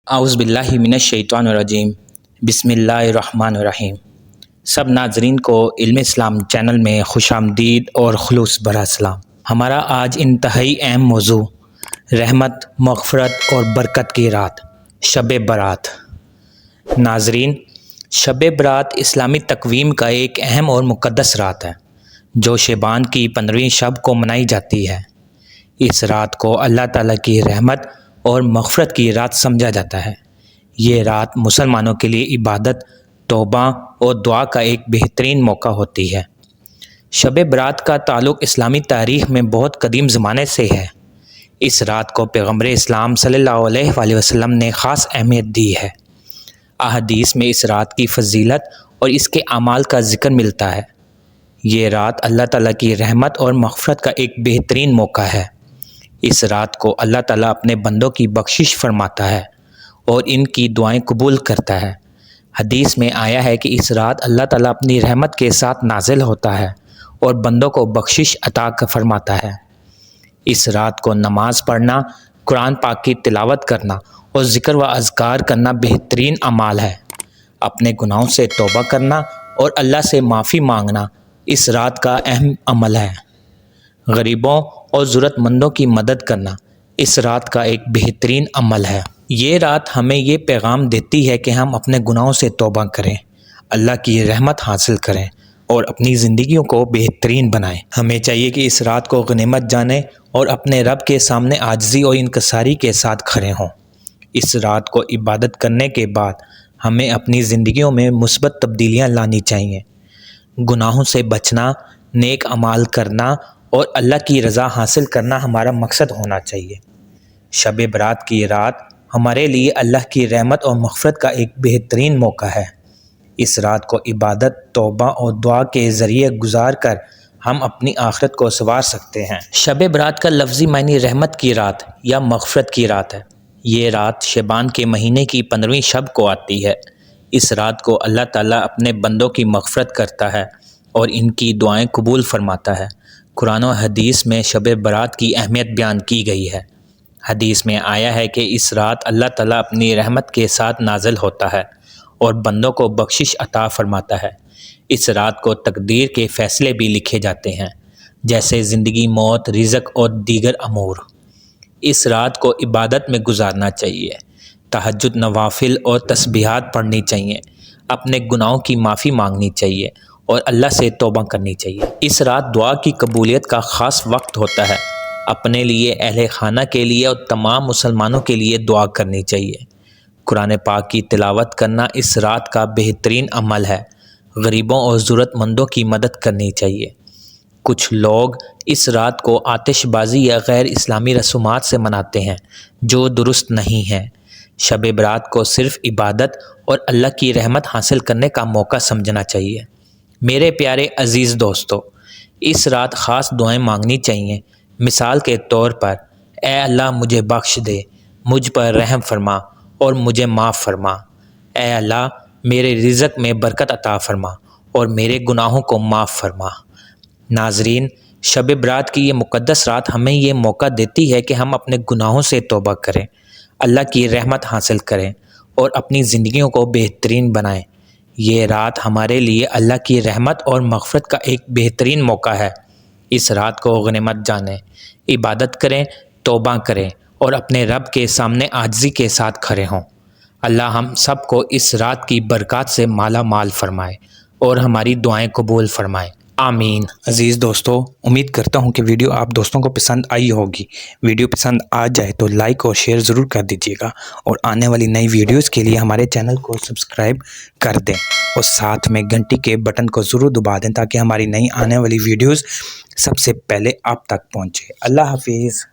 اعوذ باللہ من الشیطان الرجیم بسم اللہ الرحمن الرحیم۔ سب ناظرین کو علم اسلام چینل میں خوش آمدید اور خلوص بھرا سلام۔ ہمارا آج انتہائی اہم موضوع رحمت، مغفرت اور برکت کی رات شب برات۔ ناظرین، شب برات اسلامی تقویم کا ایک اہم اور مقدس رات ہے جو شعبان کی 15ویں شب کو منائی جاتی ہے۔ اس رات کو اللہ تعالیٰ کی رحمت اور مغفرت کی رات سمجھا جاتا ہے۔ یہ رات مسلمانوں کے لیے عبادت، توبہ اور دعا کا ایک بہترین موقع ہوتی ہے۔ شب برات کا تعلق اسلامی تاریخ میں بہت قدیم زمانے سے ہے۔ اس رات کو پیغمبر اسلام صلی اللہ علیہ وآلہ وسلم نے خاص اہمیت دی ہے۔ احادیث میں اس رات کی فضیلت اور اس کے اعمال کا ذکر ملتا ہے۔ یہ رات اللہ تعالیٰ کی رحمت اور مغفرت کا ایک بہترین موقع ہے۔ اس رات کو اللہ تعالیٰ اپنے بندوں کی بخشش فرماتا ہے اور ان کی دعائیں قبول کرتا ہے۔ حدیث میں آیا ہے کہ اس رات اللہ تعالیٰ اپنی رحمت کے ساتھ نازل ہوتا ہے اور بندوں کو بخشش عطا فرماتا ہے۔ اس رات کو نماز پڑھنا، قرآن پاک کی تلاوت کرنا اور ذکر و اذکار کرنا بہترین اعمال ہے۔ اپنے گناہوں سے توبہ کرنا اور اللہ سے معافی مانگنا اس رات کا اہم عمل ہے۔ غریبوں اور ضرورت مندوں کی مدد کرنا اس رات کا ایک بہترین عمل ہے۔ یہ رات ہمیں یہ پیغام دیتی ہے کہ ہم اپنے گناہوں سے توبہ کریں، اللہ کی رحمت حاصل کریں اور اپنی زندگیوں کو بہترین بنائیں۔ ہمیں چاہیے کہ اس رات کو غنیمت جانیں اور اپنے رب کے سامنے عاجزی اور انکساری کے ساتھ کھڑے ہوں۔ اس رات کو عبادت کرنے کے بعد ہمیں اپنی زندگیوں میں مثبت تبدیلیاں لانی چاہیے۔ گناہوں سے بچنا، نیک اعمال کرنا اور اللہ کی رضا حاصل کرنا ہمارا مقصد ہونا چاہیے۔ شب برات کی رات ہمارے لیے اللہ کی رحمت اور مغفرت کا ایک بہترین موقع ہے۔ اس رات کو عبادت، توبہ اور دعا کے ذریعے گزار کر ہم اپنی آخرت کو سنوار سکتے ہیں۔ شب برات کا لفظی معنی رحمت کی رات یا مغفرت کی رات ہے۔ یہ رات شعبان کے مہینے کی 15ویں شب کو آتی ہے۔ اس رات کو اللہ تعالیٰ اپنے بندوں کی مغفرت کرتا ہے اور ان کی دعائیں قبول فرماتا ہے۔ قرآن و حدیث میں شب برات کی اہمیت بیان کی گئی ہے۔ حدیث میں آیا ہے کہ اس رات اللہ تعالیٰ اپنی رحمت کے ساتھ نازل ہوتا ہے اور بندوں کو بخشش عطا فرماتا ہے۔ اس رات کو تقدیر کے فیصلے بھی لکھے جاتے ہیں، جیسے زندگی، موت، رزق اور دیگر امور۔ اس رات کو عبادت میں گزارنا چاہیے۔ تہجد، نوافل اور تسبیحات پڑھنی چاہیے۔ اپنے گناہوں کی معافی مانگنی چاہیے اور اللہ سے توبہ کرنی چاہیے۔ اس رات دعا کی قبولیت کا خاص وقت ہوتا ہے۔ اپنے لیے، اہل خانہ کے لیے اور تمام مسلمانوں کے لیے دعا کرنی چاہیے۔ قرآن پاک کی تلاوت کرنا اس رات کا بہترین عمل ہے۔ غریبوں اور ضرورت مندوں کی مدد کرنی چاہیے۔ کچھ لوگ اس رات کو آتش بازی یا غیر اسلامی رسومات سے مناتے ہیں جو درست نہیں ہیں۔ شب برات کو صرف عبادت اور اللہ کی رحمت حاصل کرنے کا موقع سمجھنا چاہیے۔ میرے پیارے عزیز دوستو، اس رات خاص دعائیں مانگنی چاہیے۔ مثال کے طور پر، اے اللہ مجھے بخش دے، مجھ پر رحم فرما اور مجھے معاف فرما۔ اے اللہ میرے رزق میں برکت عطا فرما اور میرے گناہوں کو معاف فرما۔ ناظرین، شب برات کی یہ مقدس رات ہمیں یہ موقع دیتی ہے کہ ہم اپنے گناہوں سے توبہ کریں، اللہ کی رحمت حاصل کریں اور اپنی زندگیوں کو بہترین بنائیں۔ یہ رات ہمارے لیے اللہ کی رحمت اور مغفرت کا ایک بہترین موقع ہے۔ اس رات کو غنیمت جانیں، عبادت کریں، توبہ کریں اور اپنے رب کے سامنے عاجزی کے ساتھ کھڑے ہوں۔ اللہ ہم سب کو اس رات کی برکات سے مالا مال فرمائے اور ہماری دعائیں قبول فرمائے، آمین۔ عزیز دوستو، امید کرتا ہوں کہ ویڈیو آپ دوستوں کو پسند آئی ہوگی۔ ویڈیو پسند آ جائے تو لائک اور شیئر ضرور کر دیجیے گا اور آنے والی نئی ویڈیوز کے لیے ہمارے چینل کو سبسکرائب کر دیں اور ساتھ میں گھنٹی کے بٹن کو ضرور دبا دیں تاکہ ہماری نئی آنے والی ویڈیوز سب سے پہلے آپ تک پہنچے۔ اللہ حافظ۔